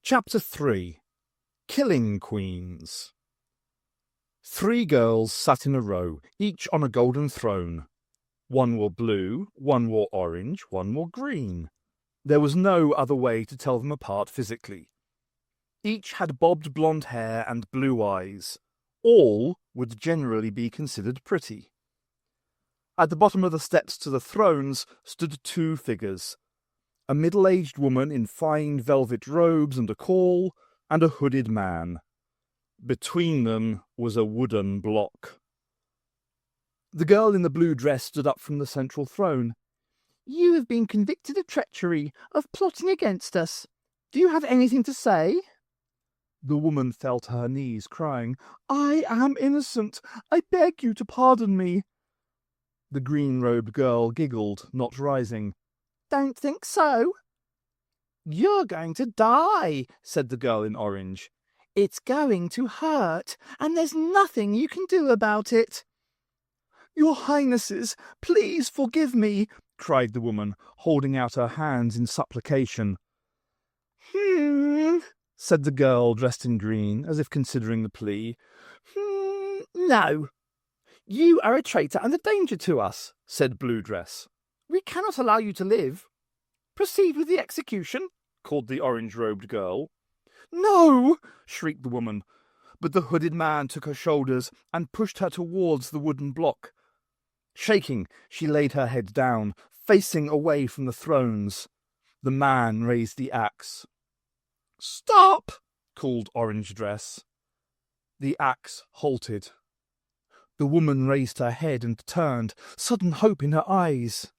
Chapter 3. Killing Queens. 3 girls sat in a row, each on a golden throne. One wore blue, one wore orange, one wore green. There was no other way to tell them apart physically. Each had bobbed blonde hair and blue eyes. All would generally be considered pretty. At the bottom of the steps to the thrones stood 2 figures. A middle-aged woman in fine velvet robes and a caul, and a hooded man. Between them was a wooden block. The girl in the blue dress stood up from the central throne. "You have been convicted of treachery, of plotting against us. Do you have anything to say?" The woman fell to her knees, crying, "I am innocent. I beg you to pardon me." The green-robed girl giggled, not rising. "Don't think so." "You're going to die," said the girl in orange. "It's going to hurt, and there's nothing you can do about it." "Your Highnesses, please forgive me," cried the woman, holding out her hands in supplication. Said the girl dressed in green, as if considering the plea. No. You are a traitor and a danger to us," said Blue Dress. "We cannot allow you to live." "Proceed with the execution," called the orange-robed girl. "No!" shrieked the woman, but the hooded man took her shoulders and pushed her towards the wooden block. Shaking, she laid her head down, facing away from the thrones. The man raised the axe. "Stop!" called Orange Dress. The axe halted. The woman raised her head and turned, sudden hope in her eyes.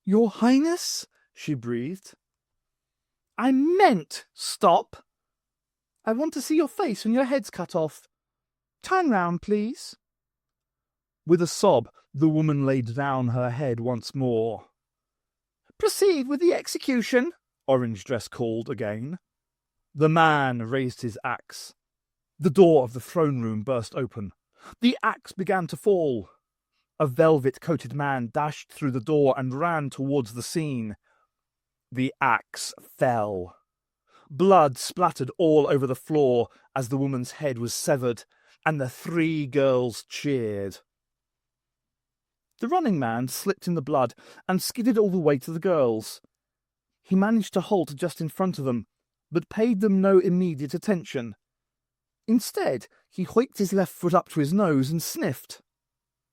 "Your Highness?" she breathed. "I meant stop. I want to see your face when your head's cut off. Turn round, please." With a sob, the woman laid down her head once more. "Proceed with the execution," Orange Dress called again. The man raised his axe. The door of the throne room burst open. The axe began to fall. A velvet-coated man dashed through the door and ran towards the scene. The axe fell. Blood splattered all over the floor as the woman's head was severed, and the 3 girls cheered. The running man slipped in the blood and skidded all the way to the girls. He managed to halt just in front of them, but paid them no immediate attention. Instead, he hoiked his left foot up to his nose and sniffed.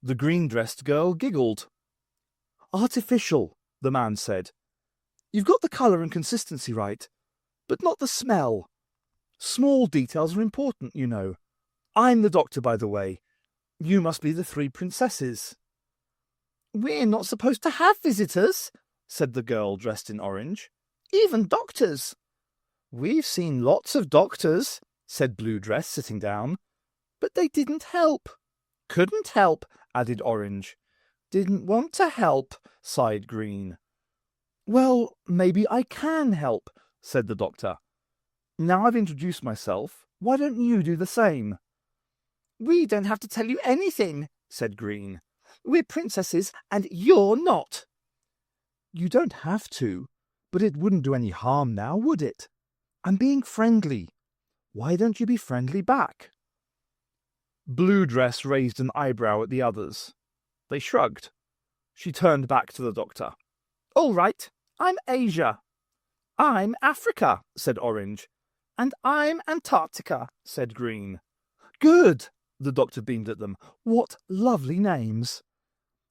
The green-dressed girl giggled. "Artificial," the man said. "You've got the colour and consistency right, but not the smell. Small details are important, you know. I'm the doctor, by the way. You must be the 3 princesses." "We're not supposed to have visitors," said the girl dressed in orange. "Even doctors." "We've seen lots of doctors," said Blue Dress, sitting down. "But they didn't help." "Couldn't help," added Orange. "Didn't want to help," sighed Green. "Well, maybe I can help," said the doctor. "Now I've introduced myself, why don't you do the same?" "We don't have to tell you anything," said Green. "We're princesses, and you're not." "You don't have to, but it wouldn't do any harm now, would it? I'm being friendly. Why don't you be friendly back?" Blue Dress raised an eyebrow at the others. They shrugged. She turned back to the doctor. "All right, I'm Asia." "I'm Africa," said Orange. "And I'm Antarctica," said Green. "Good," the doctor beamed at them. "What lovely names."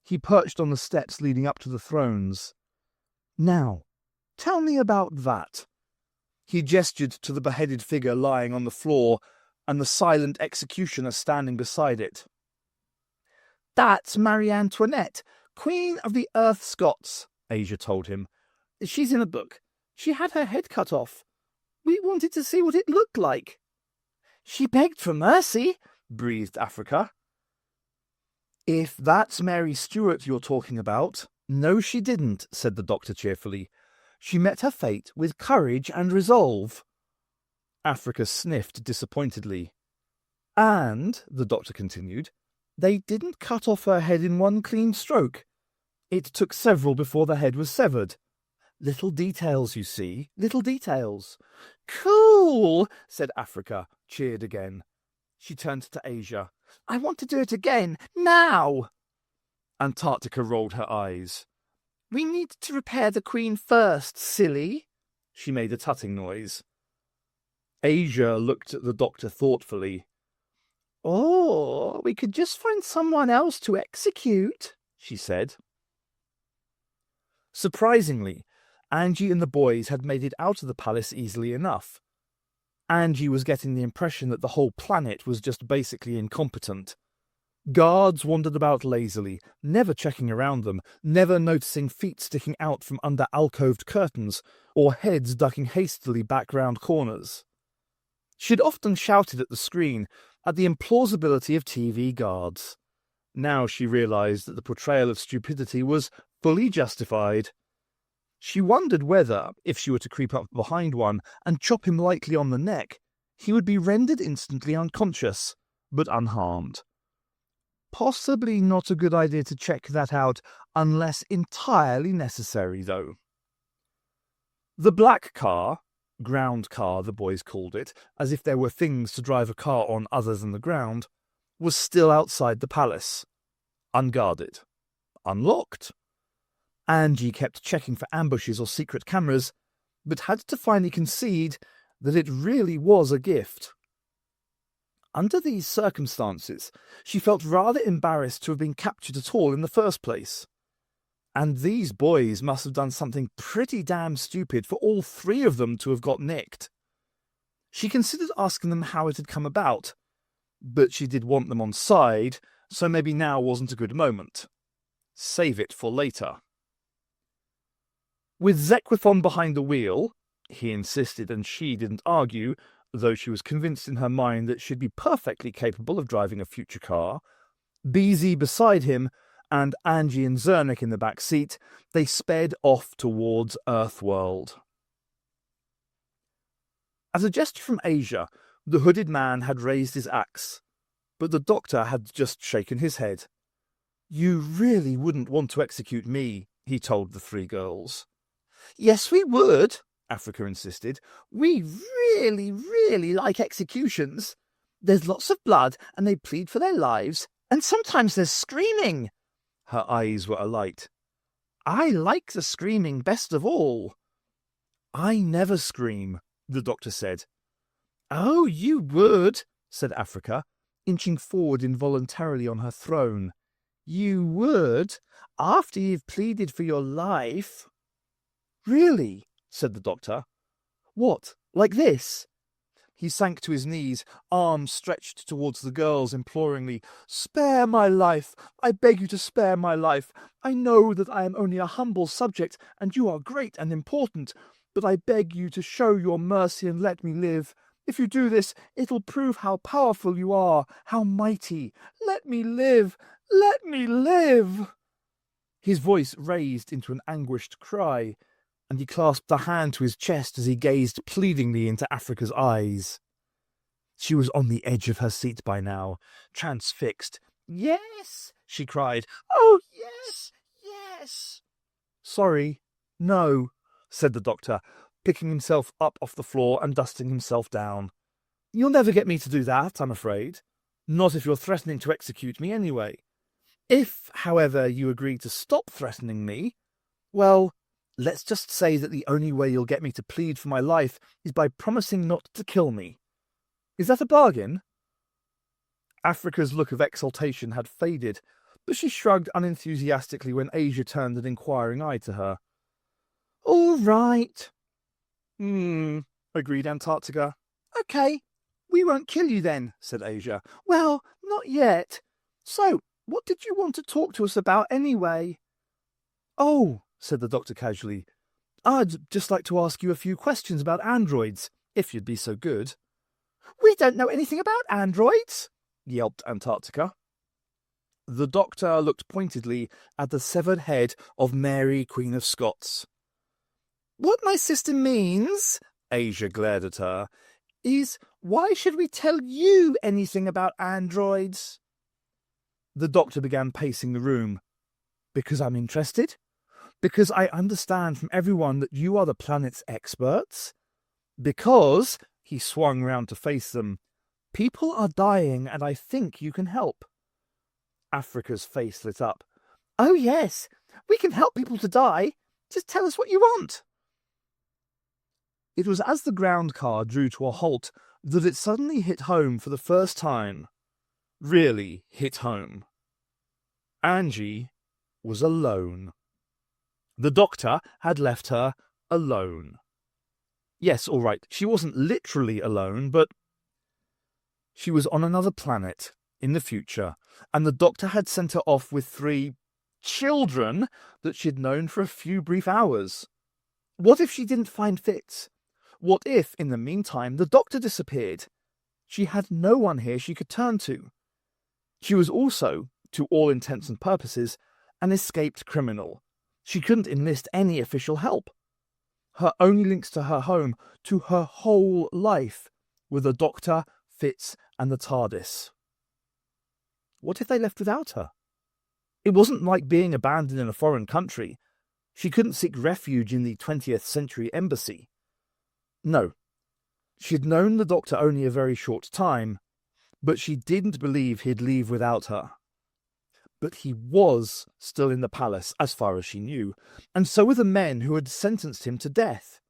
He perched on the steps leading up to the thrones. "Now, tell me about that." He gestured to the beheaded figure lying on the floor and the silent executioner standing beside it. "That's Marie Antoinette, Queen of the Earth Scots," Asia told him. "She's in a book. She had her head cut off. We wanted to see what it looked like." "She begged for mercy," breathed Africa. "If that's Mary Stuart you're talking about, no, she didn't," said the doctor cheerfully. "She met her fate with courage and resolve." Africa sniffed disappointedly. "And," the doctor continued, "they didn't cut off her head in one clean stroke. It took several before the head was severed. Little details, you see, little details. Cool, said Africa, cheered again. She turned to Asia. I want to do it again, now. Antarctica rolled her eyes. We need to repair the Queen first, silly. She made a tutting noise. Asia looked at the doctor thoughtfully. Or we could just find someone else to execute, she said. Surprisingly, Anji and the boys had made it out of the palace easily enough. Anji was getting the impression that the whole planet was just basically incompetent. Guards wandered about lazily, never checking around them, never noticing feet sticking out from under alcoved curtains, or heads ducking hastily back round corners. She'd often shouted at the screen at the implausibility of TV guards. Now she realised that the portrayal of stupidity was fully justified. She wondered whether, if she were to creep up behind one and chop him lightly on the neck, he would be rendered instantly unconscious, but unharmed. Possibly not a good idea to check that out unless entirely necessary, though. The black car, ground car the boys called it, as if there were things to drive a car on other than the ground, was still outside the palace, unguarded, unlocked. Anji kept checking for ambushes or secret cameras, but had to finally concede that it really was a gift. Under these circumstances, she felt rather embarrassed to have been captured at all in the first place. And these boys must have done something pretty damn stupid for all three of them to have got nicked. She considered asking them how it had come about, but she did want them on side, so maybe now wasn't a good moment. Save it for later. With Zequithon behind the wheel, he insisted and she didn't argue, though she was convinced in her mind that she'd be perfectly capable of driving a future car, BZ beside him, and Anji and Zernik in the back seat, they sped off towards Earthworld. As a gesture from Asia, the hooded man had raised his axe, but the doctor had just shaken his head. "You really wouldn't want to execute me," he told the three girls. "Yes, we would," Africa insisted. "We really like executions. There's lots of blood, and they plead for their lives, and sometimes there's screaming." Her eyes were alight. "I like the screaming best of all." "I never scream," the doctor said. "Oh, you would," said Africa, inching forward involuntarily on her throne. "You would, after you've pleaded for your life." "Really?" said the doctor. "What, like this?" He sank to his knees, arms stretched towards the girls imploringly. "Spare my life! I beg you to spare my life! I know that I am only a humble subject, and you are great and important, but I beg you to show your mercy and let me live. If you do this, it'll prove how powerful you are, how mighty. Let me live! Let me live!" His voice raised into an anguished cry, and he clasped a hand to his chest as he gazed pleadingly into Africa's eyes. She was on the edge of her seat by now, transfixed. "Yes!" she cried. "Oh, yes! Yes!" "Sorry, no," said the doctor, picking himself up off the floor and dusting himself down. "You'll never get me to do that, I'm afraid. Not if you're threatening to execute me anyway. If, however, you agree to stop threatening me, well, let's just say that the only way you'll get me to plead for my life is by promising not to kill me. Is that a bargain?" Africa's look of exultation had faded, but she shrugged unenthusiastically when Asia turned an inquiring eye to her. "All right." Agreed Antarctica. "Okay, we won't kill you then," said Asia. "Well, not yet. So, what did you want to talk to us about anyway?" "Oh," said the doctor casually, "I'd just like to ask you a few questions about androids, if you'd be so good." "We don't know anything about androids," yelped Antarctica. The doctor looked pointedly at the severed head of Mary, Queen of Scots. "What my sister means," Asia glared at her, "is why should we tell you anything about androids?" The doctor began pacing the room. "Because I'm interested. Because I understand from everyone that you are the planet's experts. Because, he swung round to face them, people are dying and I think you can help. Africa's face lit up. Oh yes, we can help people to die. Just tell us what you want. It was as the ground car drew to a halt that it suddenly hit home for the first time. Really hit home. Anji was alone. The doctor had left her alone. Yes, all right, she wasn't literally alone, but she was on another planet in the future, and the doctor had sent her off with 3 children that she'd known for a few brief hours. What if she didn't find Fitz? What if, in the meantime, the doctor disappeared? She had no one here she could turn to. She was also, to all intents and purposes, an escaped criminal. She couldn't enlist any official help. Her only links to her home, to her whole life, were the doctor, Fitz, and the TARDIS. What if they left without her? It wasn't like being abandoned in a foreign country. She couldn't seek refuge in the 20th century embassy. No. She'd known the doctor only a very short time, but she didn't believe he'd leave without her. But he was still in the palace, as far as she knew, and so were the men who had sentenced him to death.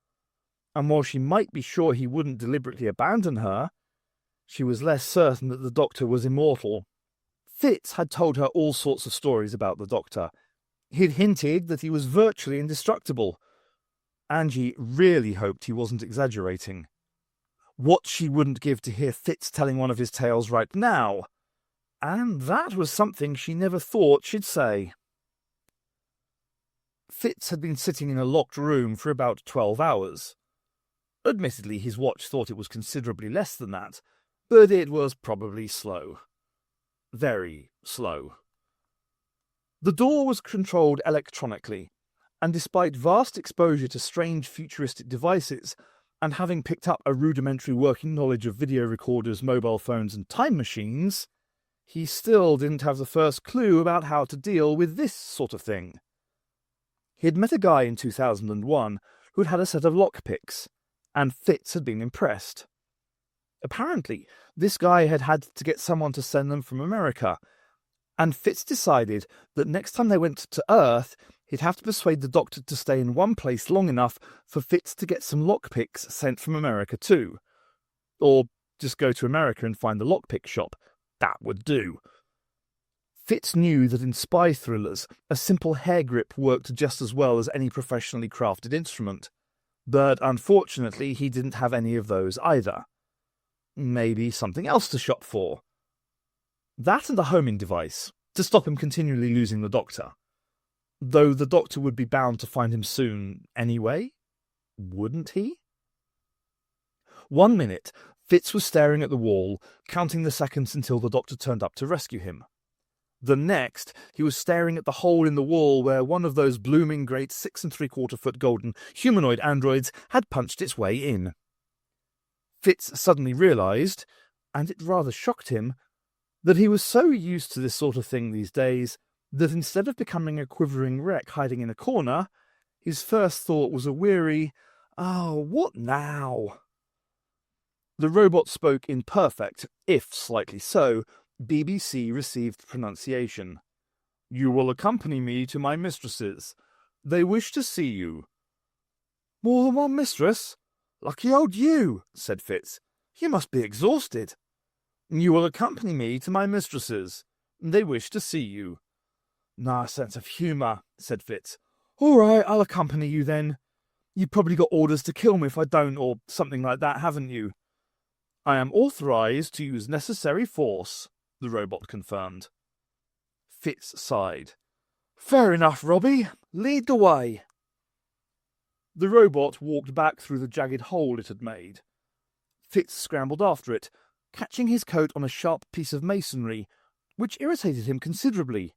And while she might be sure he wouldn't deliberately abandon her, she was less certain that the doctor was immortal. Fitz had told her all sorts of stories about the doctor. He'd hinted that he was virtually indestructible. Anji really hoped he wasn't exaggerating. What she wouldn't give to hear Fitz telling one of his tales right now. And that was something she never thought she'd say. Fitz had been sitting in a locked room for about 12 hours. Admittedly, his watch thought it was considerably less than that, but it was probably slow. Very slow. The door was controlled electronically, and despite vast exposure to strange futuristic devices, and having picked up a rudimentary working knowledge of video recorders, mobile phones, and time machines, he still didn't have the first clue about how to deal with this sort of thing. He'd met a guy in 2001 who'd had a set of lockpicks, and Fitz had been impressed. Apparently, this guy had had to get someone to send them from America, and Fitz decided that next time they went to Earth, he'd have to persuade the doctor to stay in one place long enough for Fitz to get some lockpicks sent from America too. Or just go to America and find the lockpick shop. That would do. Fitz knew that in spy thrillers, a simple hair grip worked just as well as any professionally crafted instrument. But unfortunately, he didn't have any of those either. Maybe something else to shop for. That and a homing device, to stop him continually losing the doctor. Though the doctor would be bound to find him soon anyway, wouldn't he? 1 minute, Fitz was staring at the wall, counting the seconds until the doctor turned up to rescue him. The next, he was staring at the hole in the wall where one of those blooming great 6 3/4-foot golden humanoid androids had punched its way in. Fitz suddenly realised, and it rather shocked him, that he was so used to this sort of thing these days that instead of becoming a quivering wreck hiding in a corner, his first thought was a weary, "Oh, what now?" The robot spoke in perfect, if slightly so, BBC received pronunciation. "You will accompany me to my mistresses. They wish to see you." "More than one mistress? Lucky old you," said Fitz. "You must be exhausted." "You will accompany me to my mistresses. They wish to see you." "Nice sense of humour," said Fitz. "All right, I'll accompany you then. You've probably got orders to kill me if I don't, or something like that, haven't you?" "I am authorised to use necessary force," the robot confirmed. Fitz sighed. "Fair enough, Robbie. Lead the way." The robot walked back through the jagged hole it had made. Fitz scrambled after it, catching his coat on a sharp piece of masonry, which irritated him considerably.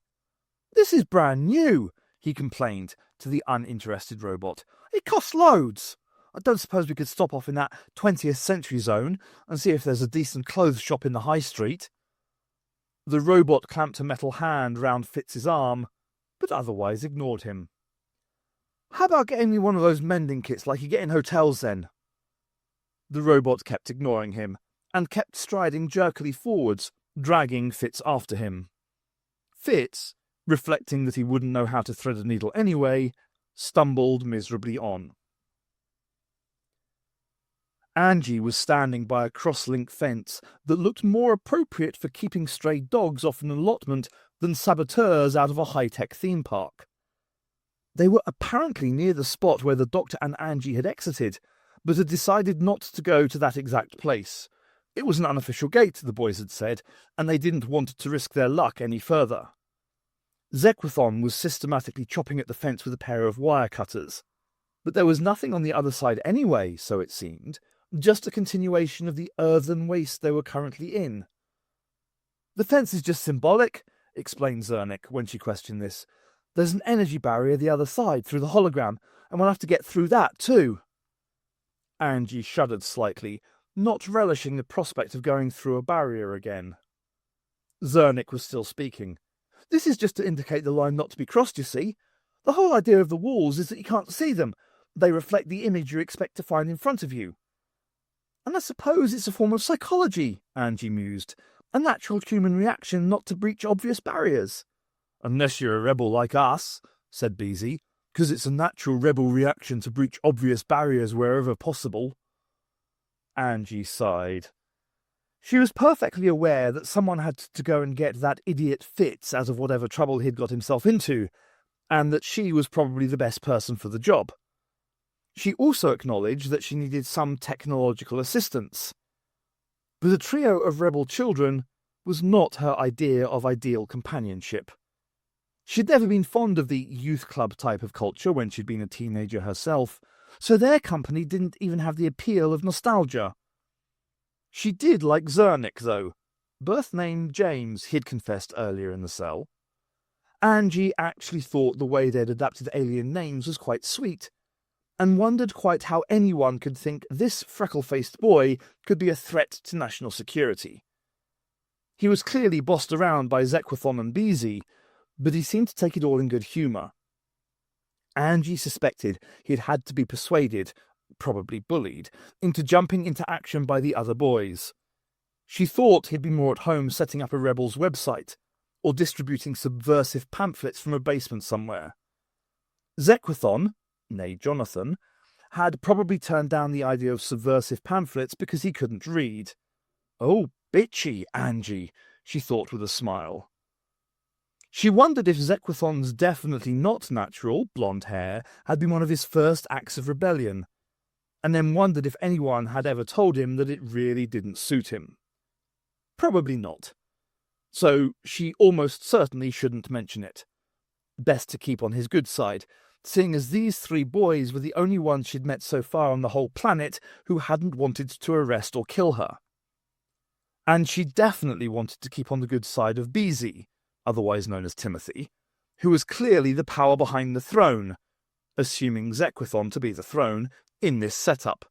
"This is brand new," he complained to the uninterested robot. "It costs loads. I don't suppose we could stop off in that 20th century zone and see if there's a decent clothes shop in the high street." The robot clamped a metal hand round Fitz's arm, but otherwise ignored him. How about getting me one of those mending kits like you get in hotels then? The robot kept ignoring him, and kept striding jerkily forwards, dragging Fitz after him. Fitz, reflecting that he wouldn't know how to thread a needle anyway, stumbled miserably on. Anji was standing by a cross-link fence that looked more appropriate for keeping stray dogs off an allotment than saboteurs out of a high-tech theme park. They were apparently near the spot where the Doctor and Anji had exited, but had decided not to go to that exact place. It was an unofficial gate, the boys had said, and they didn't want to risk their luck any further. Zequathon was systematically chopping at the fence with a pair of wire cutters. But there was nothing on the other side anyway, so it seemed, just a continuation of the earthen waste they were currently in. The fence is just symbolic, explained Zernik when she questioned this. There's an energy barrier the other side, through the hologram, and we'll have to get through that too. Anji shuddered slightly, not relishing the prospect of going through a barrier again. Zernik was still speaking. This is just to indicate the line not to be crossed, you see. The whole idea of the walls is that you can't see them. They reflect the image you expect to find in front of you. And I suppose it's a form of psychology, Anji mused. A natural human reaction not to breach obvious barriers. Unless you're a rebel like us, said Beezy, because it's a natural rebel reaction to breach obvious barriers wherever possible. Anji sighed. She was perfectly aware that someone had to go and get that idiot Fitz out of whatever trouble he'd got himself into, and that she was probably the best person for the job. She also acknowledged that she needed some technological assistance. But a trio of rebel children was not her idea of ideal companionship. She'd never been fond of the youth club type of culture when she'd been a teenager herself, so their company didn't even have the appeal of nostalgia. She did like Zernik, though. Birth name James, he'd confessed earlier in the cell. Anji actually thought the way they'd adapted alien names was quite sweet, and wondered quite how anyone could think this freckle-faced boy could be a threat to national security. He was clearly bossed around by Zequathon and Beezy, but he seemed to take it all in good humour. Anji suspected he'd had to be persuaded, probably bullied, into jumping into action by the other boys. She thought he'd be more at home setting up a rebel's website, or distributing subversive pamphlets from a basement somewhere. Zequathon, nay Jonathan, had probably turned down the idea of subversive pamphlets because he couldn't read. Oh, bitchy, Anji, she thought with a smile. She wondered if Zequathon's definitely not natural, blonde hair had been one of his first acts of rebellion, and then wondered if anyone had ever told him that it really didn't suit him. Probably not. So she almost certainly shouldn't mention it. Best to keep on his good side, seeing as these three boys were the only ones she'd met so far on the whole planet who hadn't wanted to arrest or kill her. And she definitely wanted to keep on the good side of Beezy, otherwise known as Timothy, who was clearly the power behind the throne, assuming Zequathon to be the throne, in this setup.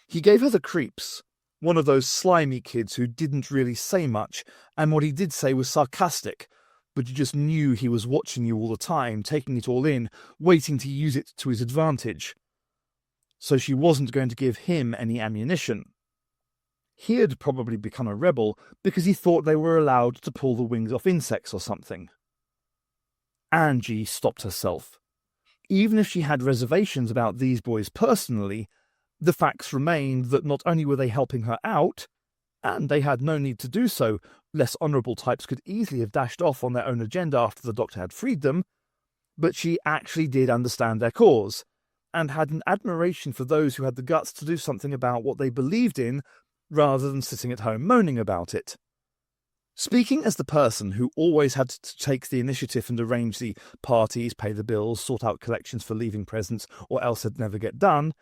He gave her the creeps, one of those slimy kids who didn't really say much, and what he did say was sarcastic, but you just knew he was watching you all the time, taking it all in, waiting to use it to his advantage. So she wasn't going to give him any ammunition. He had probably become a rebel because he thought they were allowed to pull the wings off insects or something. Anji stopped herself. Even if she had reservations about these boys personally, the facts remained that not only were they helping her out, and they had no need to do so, less honourable types could easily have dashed off on their own agenda after the Doctor had freed them, but she actually did understand their cause, and had an admiration for those who had the guts to do something about what they believed in, rather than sitting at home moaning about it. Speaking as the person who always had to take the initiative and arrange the parties, pay the bills, sort out collections for leaving presents, or else it'd never get done,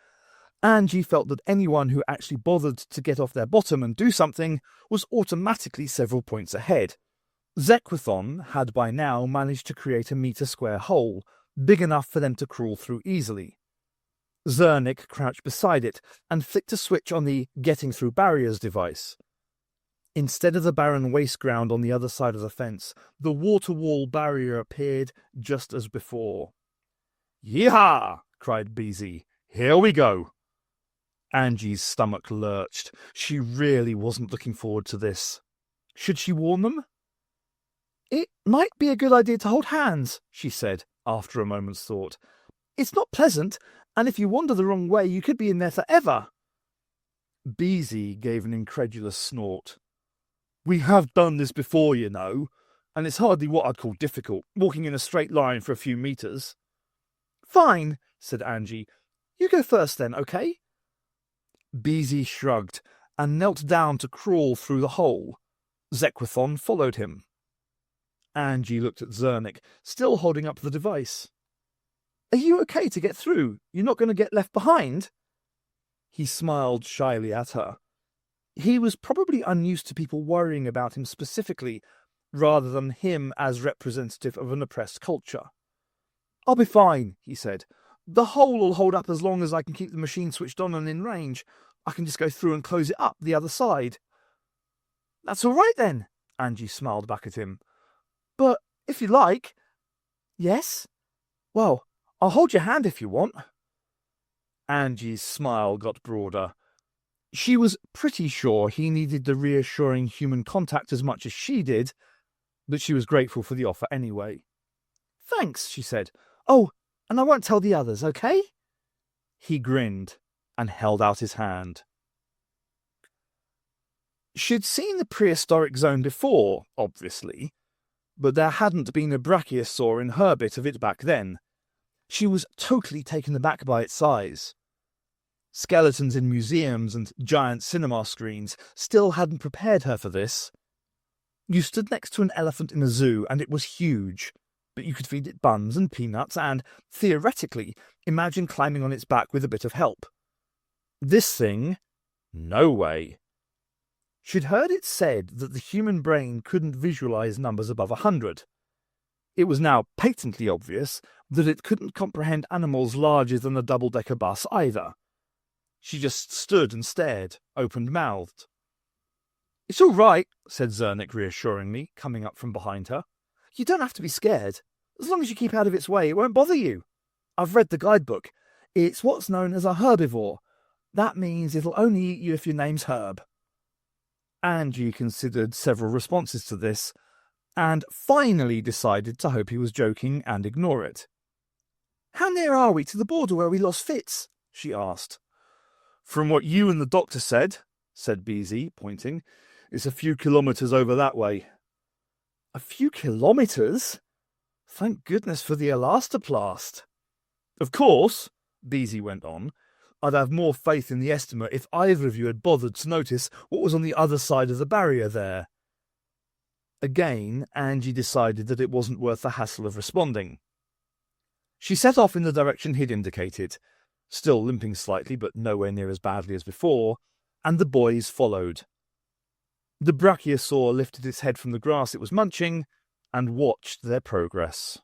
Anji felt that anyone who actually bothered to get off their bottom and do something was automatically several points ahead. Zequathon had by now managed to create a metre-square hole, big enough for them to crawl through easily. Zernik crouched beside it and flicked a switch on the getting through barriers device. Instead of the barren waste ground on the other side of the fence, the water wall barrier appeared just as before. Yeehaw! Cried Beezy. Here we go. Angie's stomach lurched. She really wasn't looking forward to this. Should she warn them? It might be a good idea to hold hands, she said, after a moment's thought. It's not pleasant, and if you wander the wrong way, you could be in there forever. Beezy gave an incredulous snort. We have done this before, you know, and it's hardly what I'd call difficult, walking in a straight line for a few meters. Fine, said Anji. You go first then, okay? Beezy shrugged and knelt down to crawl through the hole. Zequathon followed him. Anji looked at Zernik, still holding up the device. Are you okay to get through? You're not going to get left behind? He smiled shyly at her. He was probably unused to people worrying about him specifically, rather than him as representative of an oppressed culture. I'll be fine, he said. The hole will hold up as long as I can keep the machine switched on and in range. I can just go through and close it up the other side. That's all right then, Anji smiled back at him. But if you like... Yes? Well, I'll hold your hand if you want. Angie's smile got broader. She was pretty sure he needed the reassuring human contact as much as she did, but she was grateful for the offer anyway. Thanks, she said. Oh, and I won't tell the others, okay? He grinned and held out his hand. She'd seen the prehistoric zone before, obviously, but there hadn't been a brachiosaur in her bit of it back then. She was totally taken aback by its size. Skeletons in museums and giant cinema screens still hadn't prepared her for this. You stood next to an elephant in a zoo and it was huge, but you could feed it buns and peanuts and, theoretically, imagine climbing on its back with a bit of help. This thing? No way. She'd heard it said that the human brain couldn't visualize numbers above 100. It was now patently obvious that it couldn't comprehend animals larger than a double-decker bus either. She just stood and stared, open-mouthed. It's all right, said Zernik reassuringly, coming up from behind her. You don't have to be scared. As long as you keep out of its way, it won't bother you. I've read the guidebook. It's what's known as a herbivore. That means it'll only eat you if your name's Herb. Anji considered several responses to this, and finally decided to hope he was joking and ignore it. How near are we to the border where we lost Fitz? She asked. From what you and the doctor said Beezy, pointing, it's a few kilometres over that way. A few kilometres? Thank goodness for the elastoplast. Of course, Beezy went on, I'd have more faith in the estimate if either of you had bothered to notice what was on the other side of the barrier there. Again, Anji decided that it wasn't worth the hassle of responding. She set off in the direction he'd indicated, still limping slightly but nowhere near as badly as before, and the boys followed. The brachiosaur lifted its head from the grass it was munching and watched their progress.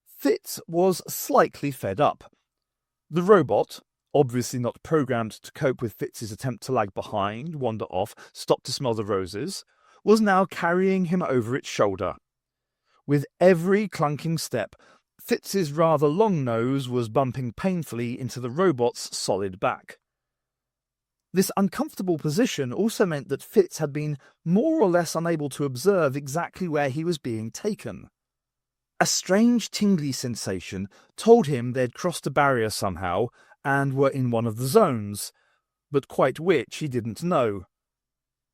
Fitz was slightly fed up. The robot, obviously not programmed to cope with Fitz's attempt to lag behind, wander off, stop to smell the roses, was now carrying him over its shoulder. With every clunking step, Fitz's rather long nose was bumping painfully into the robot's solid back. This uncomfortable position also meant that Fitz had been more or less unable to observe exactly where he was being taken. A strange tingly sensation told him they'd crossed a barrier somehow and were in one of the zones, but quite which he didn't know.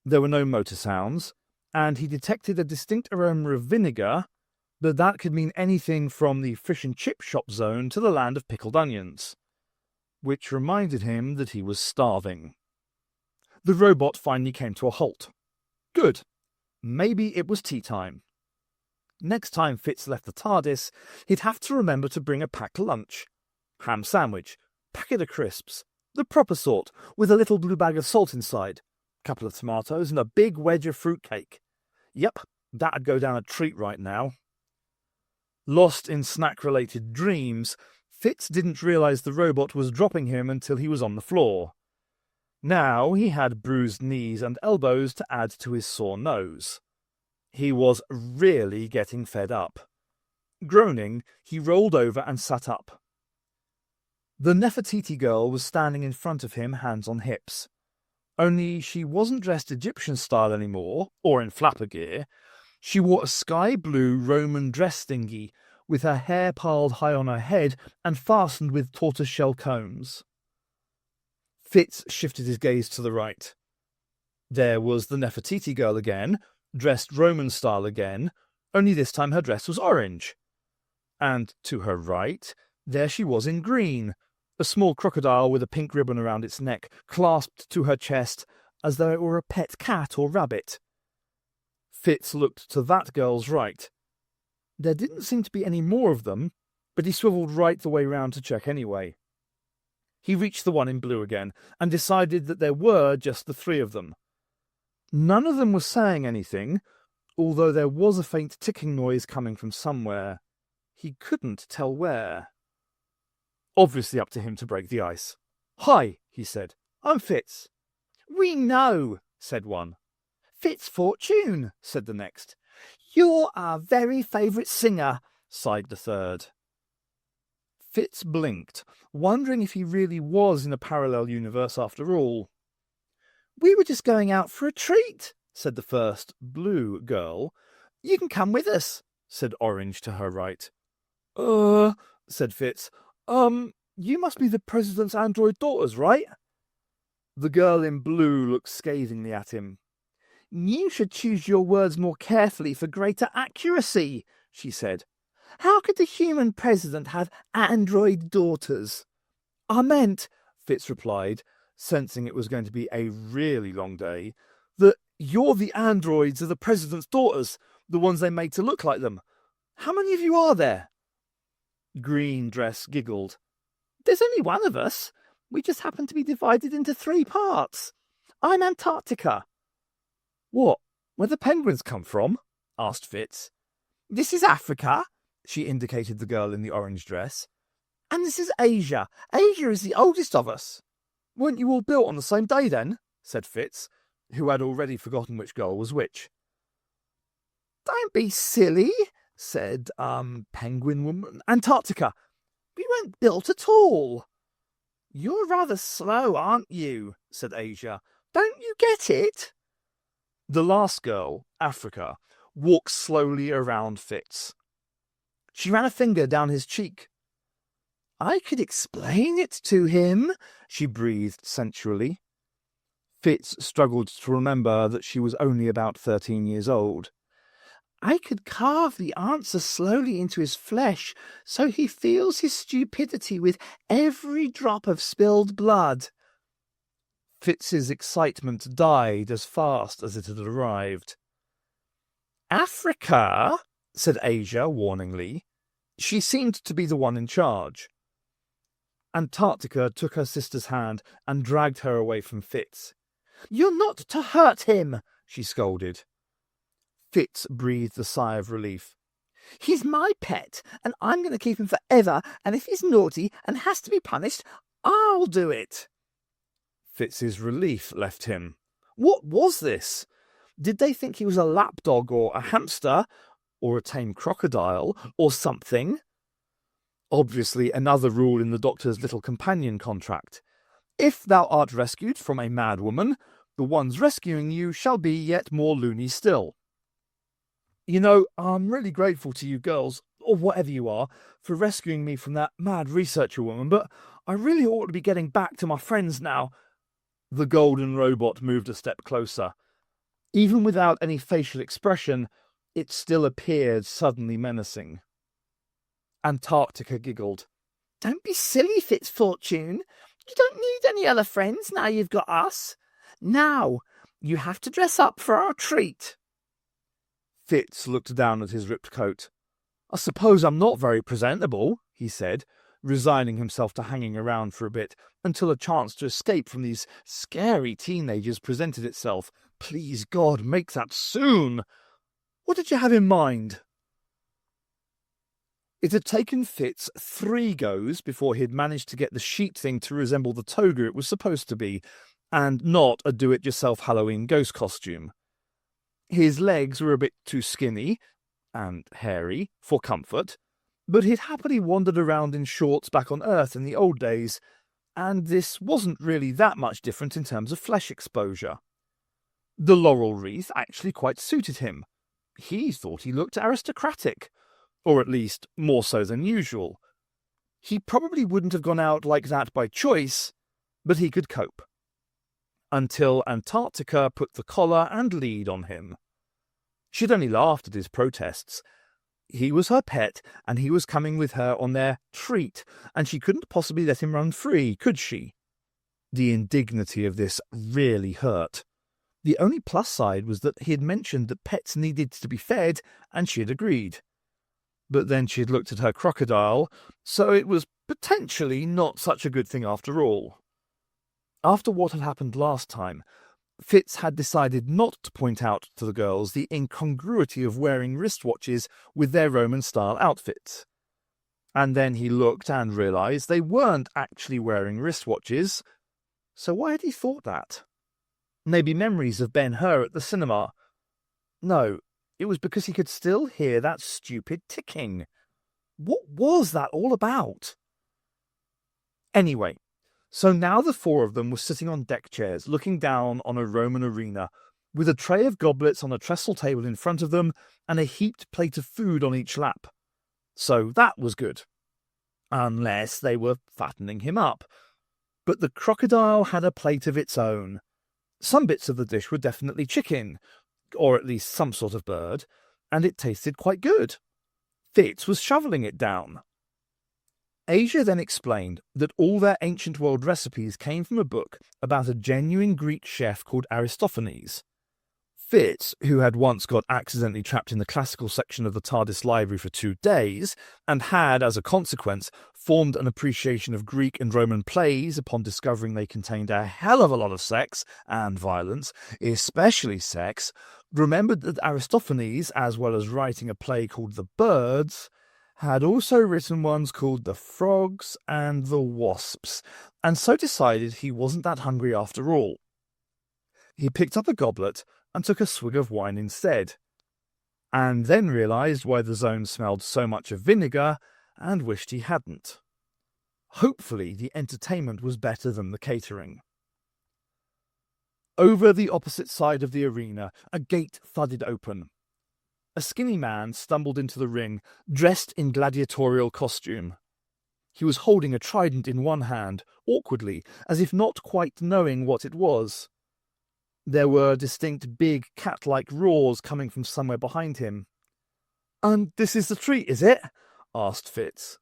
There were no motor sounds, and he detected a distinct aroma of vinegar, but that could mean anything from the fish and chip shop zone to the land of pickled onions, which reminded him that he was starving. The robot finally came to a halt. Good. Maybe it was tea time. Next time Fitz left the TARDIS, he'd have to remember to bring a packed lunch. Ham sandwich, packet of crisps, the proper sort, with a little blue bag of salt inside, couple of tomatoes and a big wedge of fruit cake. Yep, that'd go down a treat right now. Lost in snack-related dreams, Fitz didn't realise the robot was dropping him until he was on the floor. Now he had bruised knees and elbows to add to his sore nose. He was really getting fed up. Groaning, he rolled over and sat up. The Nefertiti girl was standing in front of him, hands on hips. Only she wasn't dressed Egyptian style anymore, or in flapper gear. She wore a sky blue Roman dress thingy, with her hair piled high on her head and fastened with tortoiseshell combs. Fitz shifted his gaze to the right. There was the Nefertiti girl again, dressed Roman style again, only this time her dress was orange. And to her right, there she was in green, a small crocodile with a pink ribbon around its neck, clasped to her chest as though it were a pet cat or rabbit. Fitz looked to that girl's right. There didn't seem to be any more of them, but he swivelled right the way round to check anyway. He reached the one in blue again, and decided that there were just the three of them. None of them was saying anything, although there was a faint ticking noise coming from somewhere. He couldn't tell where. Obviously up to him to break the ice. "Hi," he said. "I'm Fitz." "We know," said one. "Fitz Fortune," said the next. "You're our very favourite singer," sighed the third. Fitz blinked, wondering if he really was in a parallel universe after all. "We were just going out for a treat," said the first, blue girl. "You can come with us," said Orange to her right. Said Fitz. You must be the President's android daughters, right?" The girl in blue looked scathingly at him. "You should choose your words more carefully for greater accuracy," she said. "How could the human president have android daughters?" "I meant," Fitz replied, sensing it was going to be a really long day, "that you're the androids of the President's daughters, the ones they made to look like them. How many of you are there?" Green Dress giggled. "There's only one of us. We just happen to be divided into 3 parts. I'm Antarctica." "What, where the penguins come from?" asked Fitz. "This is Africa," she indicated the girl in the orange dress. "And this is Asia. Asia is the oldest of us." "Weren't you all built on the same day then?" said Fitz, who had already forgotten which girl was which. "Don't be silly," said, Penguin Woman. "Antarctica. We weren't built at all." "You're rather slow, aren't you?" said Asia. "Don't you get it?" The last girl, Africa, walked slowly around Fitz. She ran a finger down his cheek. "I could explain it to him," she breathed sensually. Fitz struggled to remember that she was only about 13 years old. "I could carve the answer slowly into his flesh, so he feels his stupidity with every drop of spilled blood." Fitz's excitement died as fast as it had arrived. "Africa," said Asia warningly. She seemed to be the one in charge. Antarctica took her sister's hand and dragged her away from Fitz. "You're not to hurt him," she scolded. Fitz breathed a sigh of relief. "He's my pet, and I'm going to keep him forever, and if he's naughty and has to be punished, I'll do it." Fitz's relief left him. What was this? Did they think he was a lapdog or a hamster, or a tame crocodile, or something? Obviously another rule in the Doctor's little companion contract. If thou art rescued from a mad woman, the ones rescuing you shall be yet more loony still. You know, I'm really grateful to you girls, or whatever you are, for rescuing me from that mad researcher woman, but I really ought to be getting back to my friends now. The golden robot moved a step closer. Even without any facial expression, it still appeared suddenly menacing. Antarctica giggled. "Don't be silly, Fitzfortune. You don't need any other friends now you've got us. Now, you have to dress up for our treat." Fitz looked down at his ripped coat. "I suppose I'm not very presentable," he said, resigning himself to hanging around for a bit until a chance to escape from these scary teenagers presented itself. Please, God, make that soon! What did you have in mind? It had taken Fitz 3 goes before he had managed to get the sheet thing to resemble the toga it was supposed to be, and not a do-it-yourself Halloween ghost costume. His legs were a bit too skinny, and hairy, for comfort, but he'd happily wandered around in shorts back on Earth in the old days, and this wasn't really that much different in terms of flesh exposure. The laurel wreath actually quite suited him. He thought he looked aristocratic, or at least more so than usual. He probably wouldn't have gone out like that by choice, but he could cope. Until Antarctica put the collar and lead on him. She'd only laughed at his protests. He was her pet, and he was coming with her on their treat, and she couldn't possibly let him run free, could she? The indignity of this really hurt. The only plus side was that he had mentioned that pets needed to be fed, and she had agreed. But then she had looked at her crocodile, so it was potentially not such a good thing after all. After what had happened last time, Fitz had decided not to point out to the girls the incongruity of wearing wristwatches with their Roman-style outfits. And then he looked and realised they weren't actually wearing wristwatches. So why had he thought that? Maybe memories of Ben-Hur at the cinema. No, it was because he could still hear that stupid ticking. What was that all about? Anyway, so now the four of them were sitting on deck chairs, looking down on a Roman arena, with a tray of goblets on a trestle table in front of them and a heaped plate of food on each lap. So that was good. Unless they were fattening him up. But the crocodile had a plate of its own. Some bits of the dish were definitely chicken, or at least some sort of bird, and it tasted quite good. Fitz was shoveling it down. Asia then explained that all their ancient world recipes came from a book about a genuine Greek chef called Aristophanes. Fitz, who had once got accidentally trapped in the classical section of the TARDIS library for 2 days, and had, as a consequence, formed an appreciation of Greek and Roman plays upon discovering they contained a hell of a lot of sex and violence, especially sex, remembered that Aristophanes, as well as writing a play called The Birds, had also written ones called The Frogs and The Wasps, and so decided he wasn't that hungry after all. He picked up a goblet and took a swig of wine instead, and then realised why the zone smelled so much of vinegar and wished he hadn't. Hopefully the entertainment was better than the catering. Over the opposite side of the arena, a gate thudded open. A skinny man stumbled into the ring, dressed in gladiatorial costume. He was holding a trident in one hand, awkwardly, as if not quite knowing what it was. There were distinct big cat-like roars coming from somewhere behind him. "And this is the treat, is it?" asked Fitz.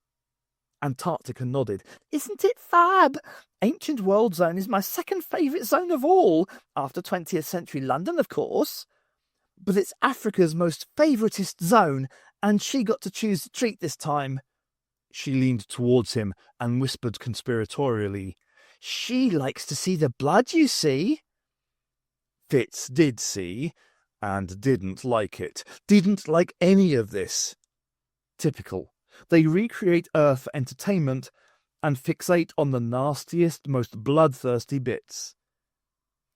Antarctica nodded. "Isn't it fab? Ancient World Zone is my second favourite zone of all, after 20th century London, of course. But it's Africa's most favouriteest zone, and she got to choose the treat this time." She leaned towards him and whispered conspiratorially, "She likes to see the blood, you see." Fitz did see, and didn't like it. Didn't like any of this. Typical. They recreate Earth for entertainment and fixate on the nastiest, most bloodthirsty bits.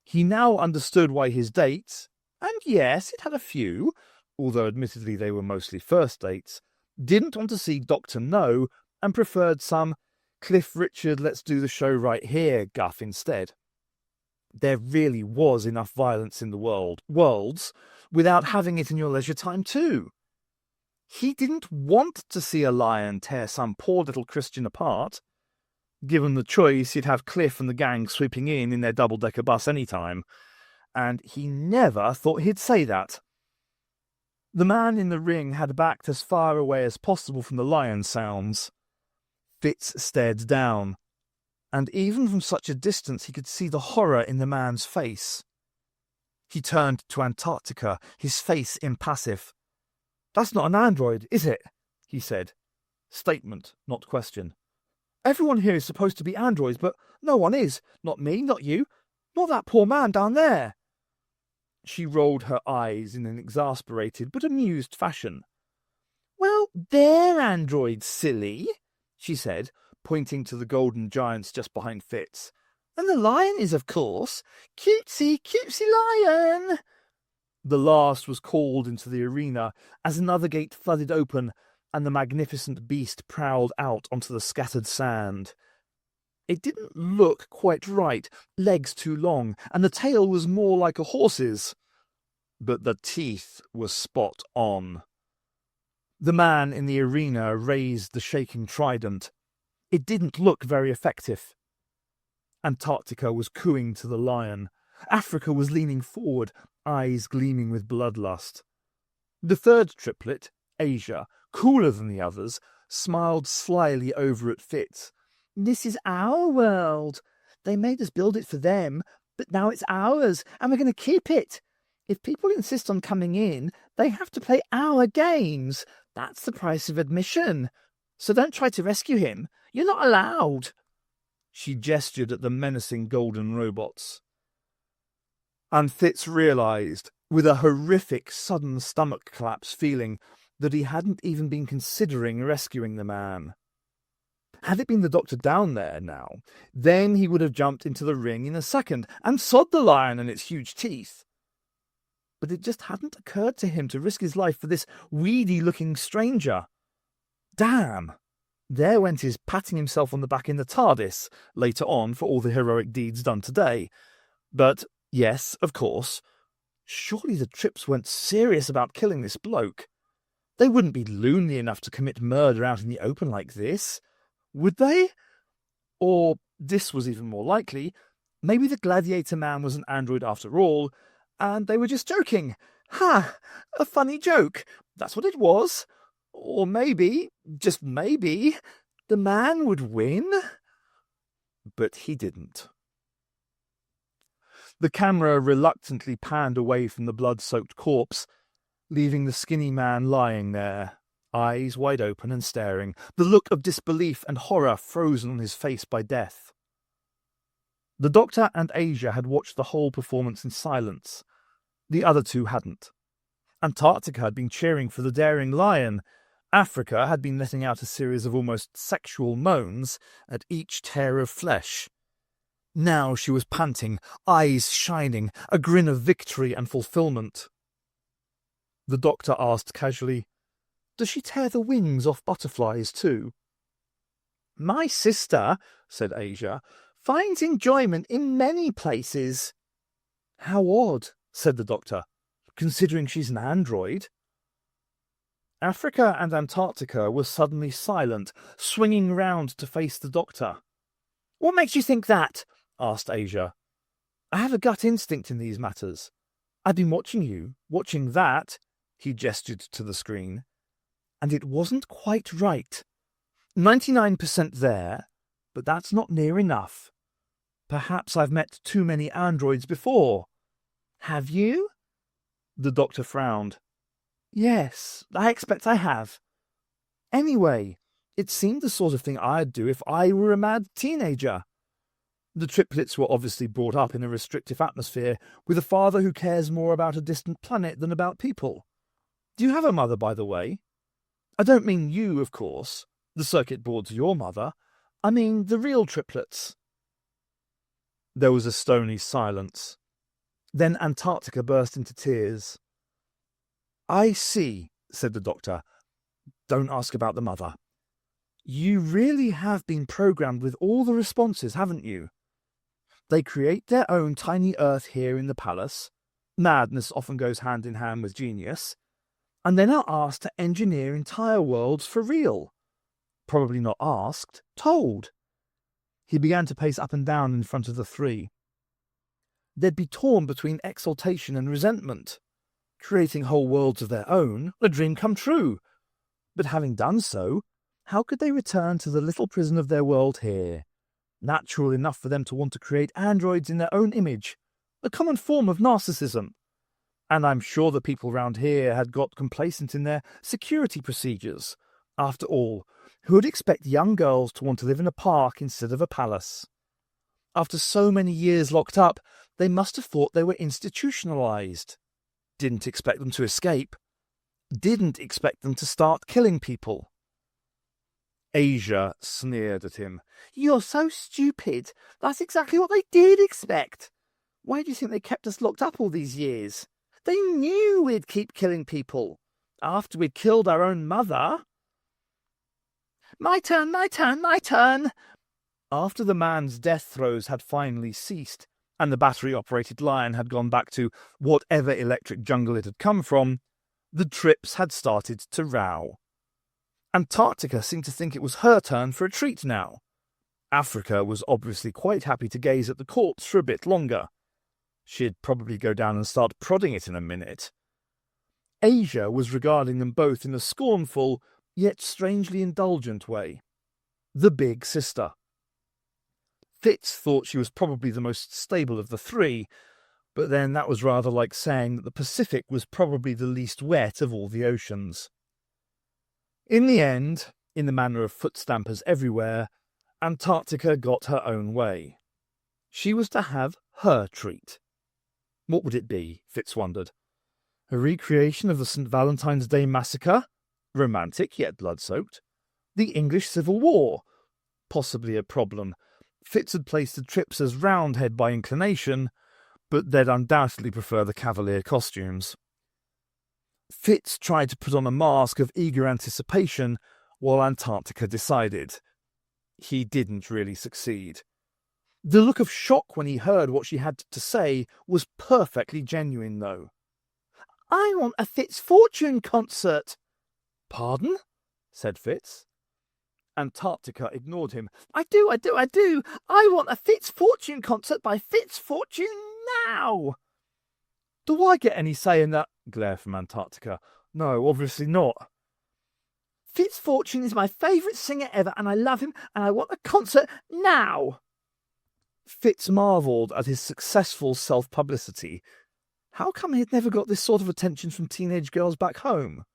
He now understood why his dates, and yes, it had a few, although admittedly they were mostly first dates, didn't want to see Dr. No and preferred some Cliff Richard let's do the show right here guff instead. There really was enough violence in the worlds without having it in your leisure time too. He didn't want to see a lion tear some poor little Christian apart. Given the choice, he'd have Cliff and the gang sweeping in their double-decker bus anytime, and he never thought he'd say that. The man in the ring had backed as far away as possible from the lion sounds. Fitz stared down, and even from such a distance he could see the horror in the man's face. He turned to Antarctica, his face impassive. "That's not an android, is it?" he said. Statement, not question. "Everyone here is supposed to be androids, but no one is. Not me, not you, not that poor man down there." She rolled her eyes in an exasperated but amused fashion. "Well, they're androids, silly," she said, pointing to the golden giants just behind Fitz. "And the lion is, of course. Cutesy, cutesy lion!" The last was called into the arena as another gate thudded open, and the magnificent beast prowled out onto the scattered sand. It didn't look quite right, legs too long, and the tail was more like a horse's. But the teeth were spot on. The man in the arena raised the shaking trident. It didn't look very effective. Antarctica was cooing to the lion. Africa was leaning forward, eyes gleaming with bloodlust. The third triplet, Asia, cooler than the others, smiled slyly over at Fitz. "This is our world. They made us build it for them, but now it's ours, and we're going to keep it. If people insist on coming in, they have to play our games. That's the price of admission. So don't try to rescue him. You're not allowed." She gestured at the menacing golden robots. And Fitz realised, with a horrific sudden stomach collapse feeling, that he hadn't even been considering rescuing the man. Had it been the doctor down there now, then he would have jumped into the ring in a second and sod the lion and its huge teeth. But it just hadn't occurred to him to risk his life for this weedy-looking stranger. Damn! There went his patting himself on the back in the TARDIS, later on for all the heroic deeds done today. But, yes, of course, surely the Trips weren't serious about killing this bloke. They wouldn't be loony enough to commit murder out in the open like this, would they? Or, this was even more likely, maybe the gladiator man was an android after all, and they were just joking. Ha! A funny joke. That's what it was. Or maybe, just maybe, the man would win. But he didn't. The camera reluctantly panned away from the blood-soaked corpse, leaving the skinny man lying there, eyes wide open and staring, the look of disbelief and horror frozen on his face by death. The doctor and Asia had watched the whole performance in silence. The other two hadn't. Antarctica had been cheering for the daring lion. Africa had been letting out a series of almost sexual moans at each tear of flesh. Now she was panting, eyes shining, a grin of victory and fulfillment. The doctor asked casually, "Does she tear the wings off butterflies too?" "My sister," said Asia, "finds enjoyment in many places." "How odd," said the doctor, "considering she's an android." Africa and Antarctica were suddenly silent, swinging round to face the doctor. "What makes you think that?" asked Asia. "I have a gut instinct in these matters. I've been watching you, watching that," he gestured to the screen, "and it wasn't quite right. 99% there, but that's not near enough. Perhaps I've met too many androids before." "Have you?" The doctor frowned. "Yes, I expect I have." "Anyway, it seemed the sort of thing I'd do if I were a mad teenager." The triplets were obviously brought up in a restrictive atmosphere, with a father who cares more about a distant planet than about people. Do you have a mother, by the way? I don't mean you, of course. The circuit board's your mother. I mean the real triplets. There was a stony silence. Then Antarctica burst into tears. "I see," said the doctor. "Don't ask about the mother. You really have been programmed with all the responses, haven't you? They create their own tiny Earth here in the palace. Madness often goes hand in hand with genius. And then are asked to engineer entire worlds for real. Probably not asked, told." He began to pace up and down in front of the three. "They'd be torn between exaltation and resentment. Creating whole worlds of their own, a dream come true. But having done so, how could they return to the little prison of their world here? Natural enough for them to want to create androids in their own image, a common form of narcissism. And I'm sure the people round here had got complacent in their security procedures. After all, who would expect young girls to want to live in a park instead of a palace? After so many years locked up, they must have thought they were institutionalized. Didn't expect them to escape. Didn't expect them to start killing people." Asia sneered at him. "You're so stupid. That's exactly what they did expect. Why do you think they kept us locked up all these years? They knew we'd keep killing people. After we'd killed our own mother." My turn, my turn, my turn. After the man's death throes had finally ceased, and the battery-operated lion had gone back to whatever electric jungle it had come from, the trips had started to row. Antarctica seemed to think it was her turn for a treat now. Africa was obviously quite happy to gaze at the corpse for a bit longer. She'd probably go down and start prodding it in a minute. Asia was regarding them both in a scornful, yet strangely indulgent way. The big sister. Fitz thought she was probably the most stable of the three, but then that was rather like saying that the Pacific was probably the least wet of all the oceans. In the end, in the manner of foot stampers everywhere, Antarctica got her own way. She was to have her treat. What would it be, Fitz wondered? A recreation of the St. Valentine's Day massacre? Romantic, yet blood-soaked. The English Civil War? Possibly a problem. Fitz had placed the trips as Roundhead by inclination, but they'd undoubtedly prefer the Cavalier costumes. Fitz tried to put on a mask of eager anticipation while Antarctica decided. He didn't really succeed. The look of shock when he heard what she had to say was perfectly genuine, though. I want a Fitz Fortune concert. Pardon? Said Fitz. Antarctica ignored him. I do. I want a Fitz Fortune concert by Fitz Fortune now. Do I get any say in that? Glare from Antarctica. No, obviously not. Fitz Fortune is my favourite singer ever, and I love him, and I want a concert now. Fitz marvelled at his successful self-publicity. How come he had never got this sort of attention from teenage girls back home?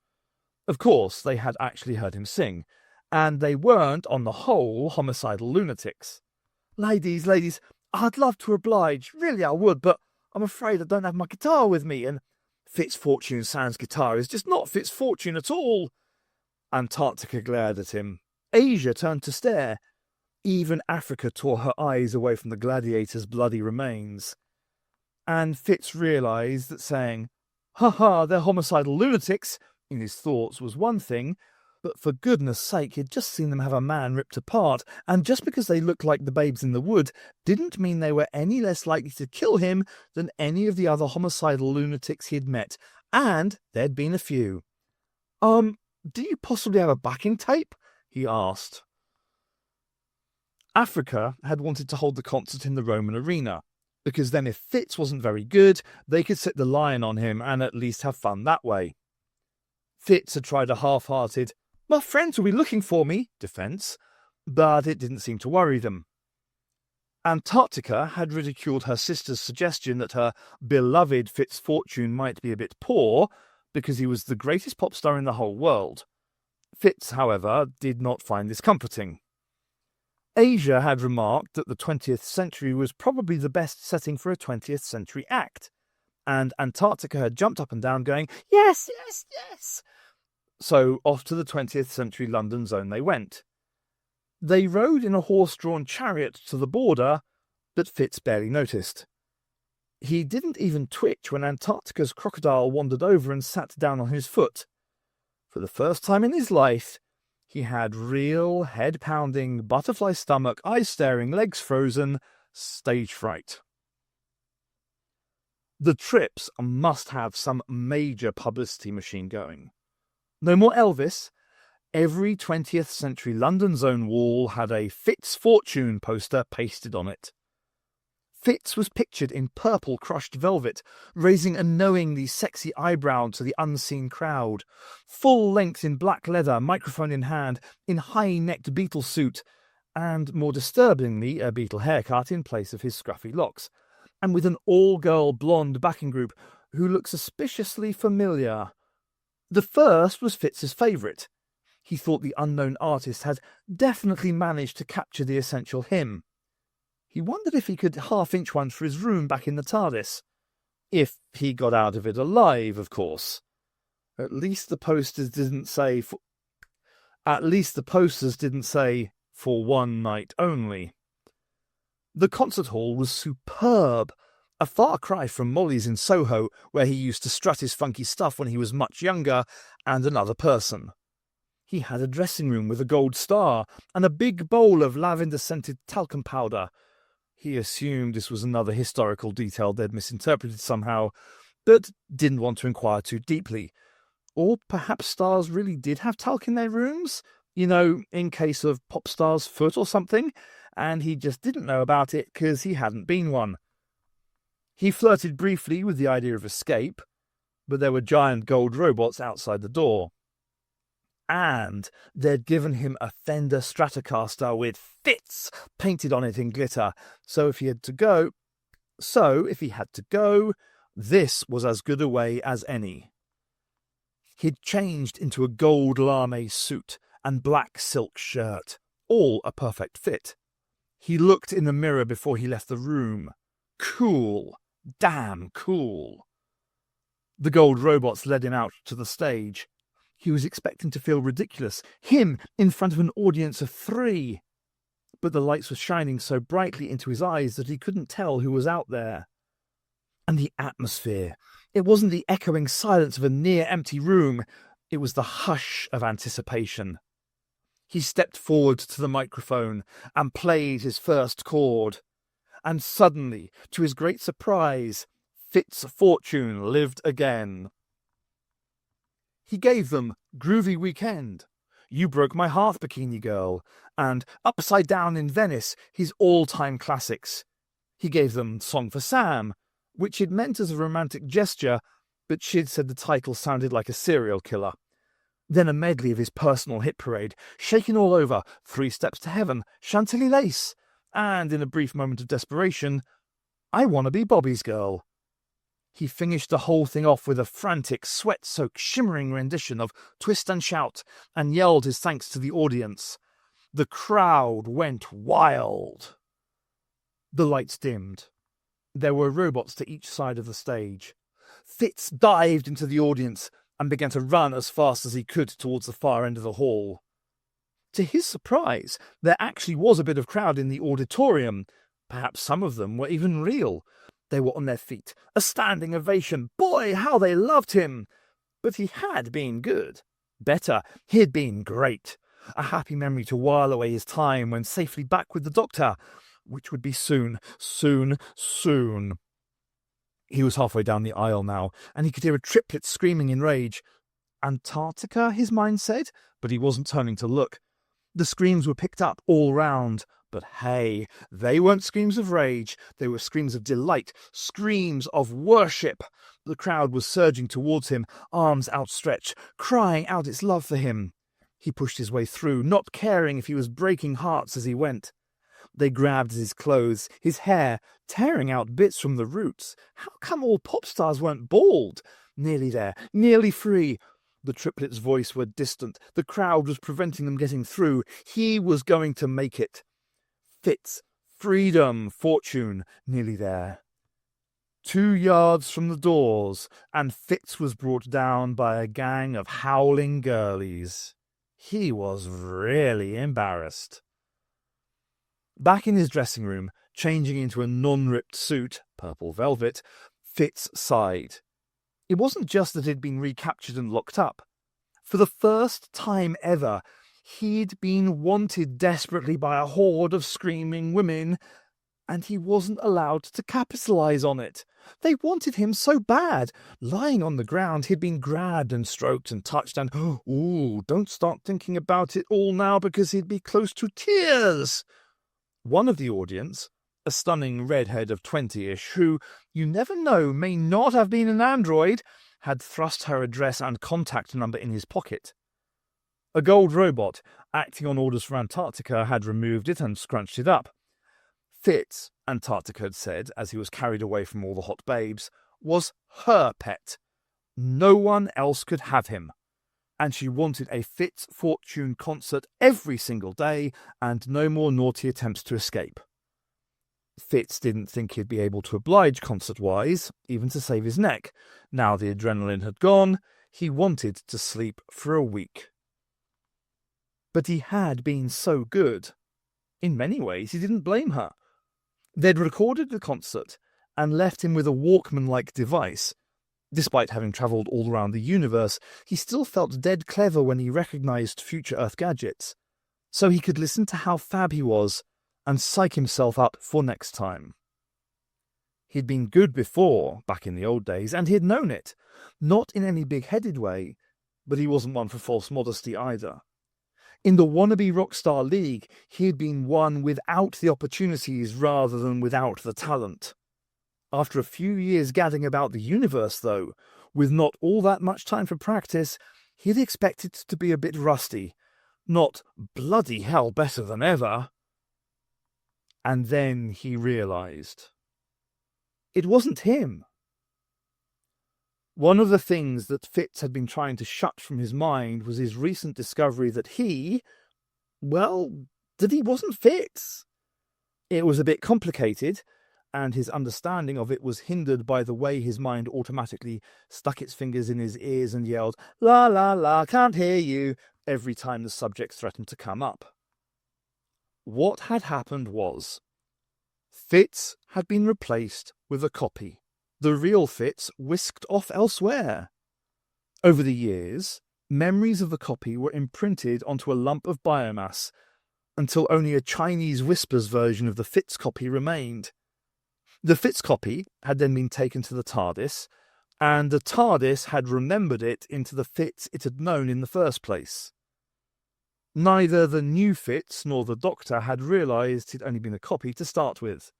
Of course, they had actually heard him sing, and they weren't, on the whole, homicidal lunatics. Ladies, I'd love to oblige, really I would, but I'm afraid I don't have my guitar with me, and Fitz Fortune Sound's guitar is just not Fitz Fortune at all. Antarctica glared at him. Asia turned to stare. Even Africa tore her eyes away from the gladiator's bloody remains. And Fitz realised that saying, "Ha, they're homicidal lunatics," in his thoughts was one thing, but for goodness sake he'd just seen them have a man ripped apart, and just because they looked like the babes in the wood didn't mean they were any less likely to kill him than any of the other homicidal lunatics he'd met, and there'd been a few. Do you possibly have a backing tape?" he asked. Africa had wanted to hold the concert in the Roman arena, because then if Fitz wasn't very good, they could sit the lion on him and at least have fun that way. Fitz had tried a half-hearted, "My friends will be looking for me," defence, but it didn't seem to worry them. Antarctica had ridiculed her sister's suggestion that her beloved Fitz Fortune might be a bit poor, because he was the greatest pop star in the whole world. Fitz, however, did not find this comforting. Asia had remarked that the 20th century was probably the best setting for a 20th century act, and Antarctica had jumped up and down going, "Yes, yes, yes!" So off to the 20th century London zone they went. They rode in a horse-drawn chariot to the border, but Fitz barely noticed. He didn't even twitch when Antarctica's crocodile wandered over and sat down on his foot. For the first time in his life, he had real, head-pounding, butterfly-stomach, eyes-staring, legs-frozen stage fright. The trips must have some major publicity machine going. No more Elvis. Every 20th century London zone wall had a Fitz Fortune poster pasted on it. Fitz was pictured in purple crushed velvet, raising a knowingly sexy eyebrow to the unseen crowd, full length in black leather, microphone in hand, in high-necked beetle suit, and, more disturbingly, a beetle haircut in place of his scruffy locks, and with an all-girl blonde backing group who looked suspiciously familiar. The first was Fitz's favourite. He thought the unknown artist had definitely managed to capture the essential hymn. He wondered if he could half-inch one for his room back in the TARDIS. If he got out of it alive, of course. At least the posters didn't say for one night only. The concert hall was superb, a far cry from Molly's in Soho, where he used to strut his funky stuff when he was much younger and another person. He had a dressing room with a gold star and a big bowl of lavender-scented talcum powder. He assumed this was another historical detail they'd misinterpreted somehow, but didn't want to inquire too deeply. Or perhaps stars really did have talc in their rooms? You know, in case of pop star's foot or something, and he just didn't know about it because he hadn't been one. He flirted briefly with the idea of escape, but there were giant gold robots outside the door. And they'd given him a Fender Stratocaster with Fitz painted on it in glitter, so if he had to go, this was as good a way as any. He'd changed into a gold lame suit and black silk shirt, all a perfect fit. He looked in the mirror before he left the room. Cool. Damn cool. The gold robots led him out to the stage. He was expecting to feel ridiculous, him in front of an audience of 3. But the lights were shining so brightly into his eyes that he couldn't tell who was out there. And the atmosphere. It wasn't the echoing silence of a near-empty room. It was the hush of anticipation. He stepped forward to the microphone and played his first chord. And suddenly, to his great surprise, Fitz's fortune lived again. He gave them Groovy Weekend, You Broke My Heart, Bikini Girl, and Upside Down in Venice, his all-time classics. He gave them Song for Sam, which he'd meant as a romantic gesture, but she'd said the title sounded like a serial killer. Then a medley of his personal hit parade, Shakin' All Over, 3 Steps to Heaven, Chantilly Lace, and, in a brief moment of desperation, I Wanna Be Bobby's Girl. He finished the whole thing off with a frantic, sweat-soaked, shimmering rendition of Twist and Shout, and yelled his thanks to the audience. The crowd went wild. The lights dimmed. There were robots to each side of the stage. Fitz dived into the audience and began to run as fast as he could towards the far end of the hall. To his surprise, there actually was a bit of crowd in the auditorium. Perhaps some of them were even real. They were on their feet, a standing ovation. Boy, how they loved him! But he had been good. Better, he'd been great. A happy memory to while away his time when safely back with the doctor, which would be soon, soon, soon. He was halfway down the aisle now, and he could hear a triplet screaming in rage. Antarctica, his mind said, but he wasn't turning to look. The screams were picked up all round. But hey, they weren't screams of rage. They were screams of delight, screams of worship. The crowd was surging towards him, arms outstretched, crying out its love for him. He pushed his way through, not caring if he was breaking hearts as he went. They grabbed at his clothes, his hair, tearing out bits from the roots. How come all pop stars weren't bald? Nearly there, nearly free. The triplets' voice were distant. The crowd was preventing them getting through. He was going to make it. Fitz, freedom, fortune, nearly there. 2 yards from the doors, and Fitz was brought down by a gang of howling girlies. He was really embarrassed. Back in his dressing room, changing into a non-ripped suit, purple velvet, Fitz sighed. It wasn't just that he'd been recaptured and locked up. For the first time ever, he'd been wanted desperately by a horde of screaming women, and he wasn't allowed to capitalize on it. They wanted him so bad. Lying on the ground, he'd been grabbed and stroked and touched and, ooh, don't start thinking about it all now because he'd be close to tears. One of the audience, a stunning redhead of 20-ish, who, you never know, may not have been an android, had thrust her address and contact number in his pocket. A gold robot, acting on orders for Antarctica, had removed it and scrunched it up. Fitz, Antarctica had said, as he was carried away from all the hot babes, was her pet. No one else could have him. And she wanted a Fitz Fortune concert every single day, and no more naughty attempts to escape. Fitz didn't think he'd be able to oblige concert-wise, even to save his neck. Now the adrenaline had gone, he wanted to sleep for a week. But he had been so good. In many ways, he didn't blame her. They'd recorded the concert and left him with a Walkman-like device, Despite having travelled all around the universe, he still felt dead clever when he recognised future Earth gadgets, so he could listen to how fab he was and psych himself up for next time. He'd been good before, back in the old days, and he'd known it. Not in any big-headed way, but he wasn't one for false modesty either. In the wannabe rockstar league, he had been one without the opportunities rather than without the talent. After a few years gadding about the universe, though, with not all that much time for practice, he'd expected to be a bit rusty, not bloody hell better than ever. And then he realised. It wasn't him. One of the things that Fitz had been trying to shut from his mind was his recent discovery that he wasn't Fitz. It was a bit complicated, and his understanding of it was hindered by the way his mind automatically stuck its fingers in his ears and yelled, "La la la, can't hear you," every time the subject threatened to come up. What had happened was, Fitz had been replaced with a copy. The real Fitz whisked off elsewhere. Over the years, memories of the copy were imprinted onto a lump of biomass, until only a Chinese whispers version of the Fitz copy remained. The Fitz copy had then been taken to the TARDIS, and the TARDIS had remembered it into the Fitz it had known in the first place. Neither the new Fitz nor the Doctor had realised he'd only been a copy to start with.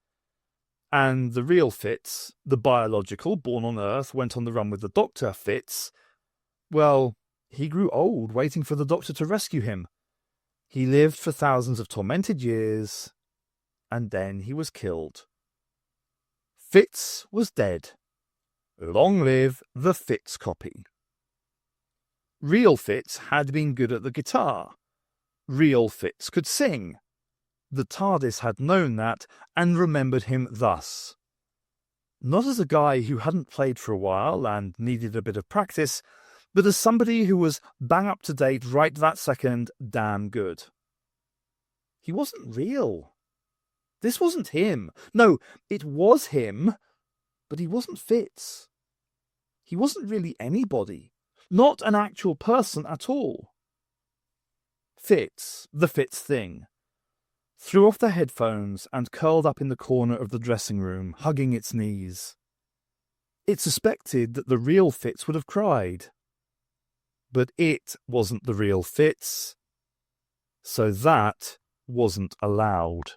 And the real Fitz, the biological, born on Earth, went on the run with the Doctor Fitz. Well, he grew old waiting for the Doctor to rescue him. He lived for thousands of tormented years, and then he was killed. Fitz was dead. Long live the Fitz copy. Real Fitz had been good at the guitar. Real Fitz could sing. The TARDIS had known that and remembered him thus. Not as a guy who hadn't played for a while and needed a bit of practice, but as somebody who was bang up to date right that second, damn good. He wasn't real. This wasn't him. No, it was him, but he wasn't Fitz. He wasn't really anybody. Not an actual person at all. Fitz, the Fitz thing, threw off the headphones and curled up in the corner of the dressing room, hugging its knees. It suspected that the real Fitz would have cried. But it wasn't the real Fitz, so that wasn't allowed.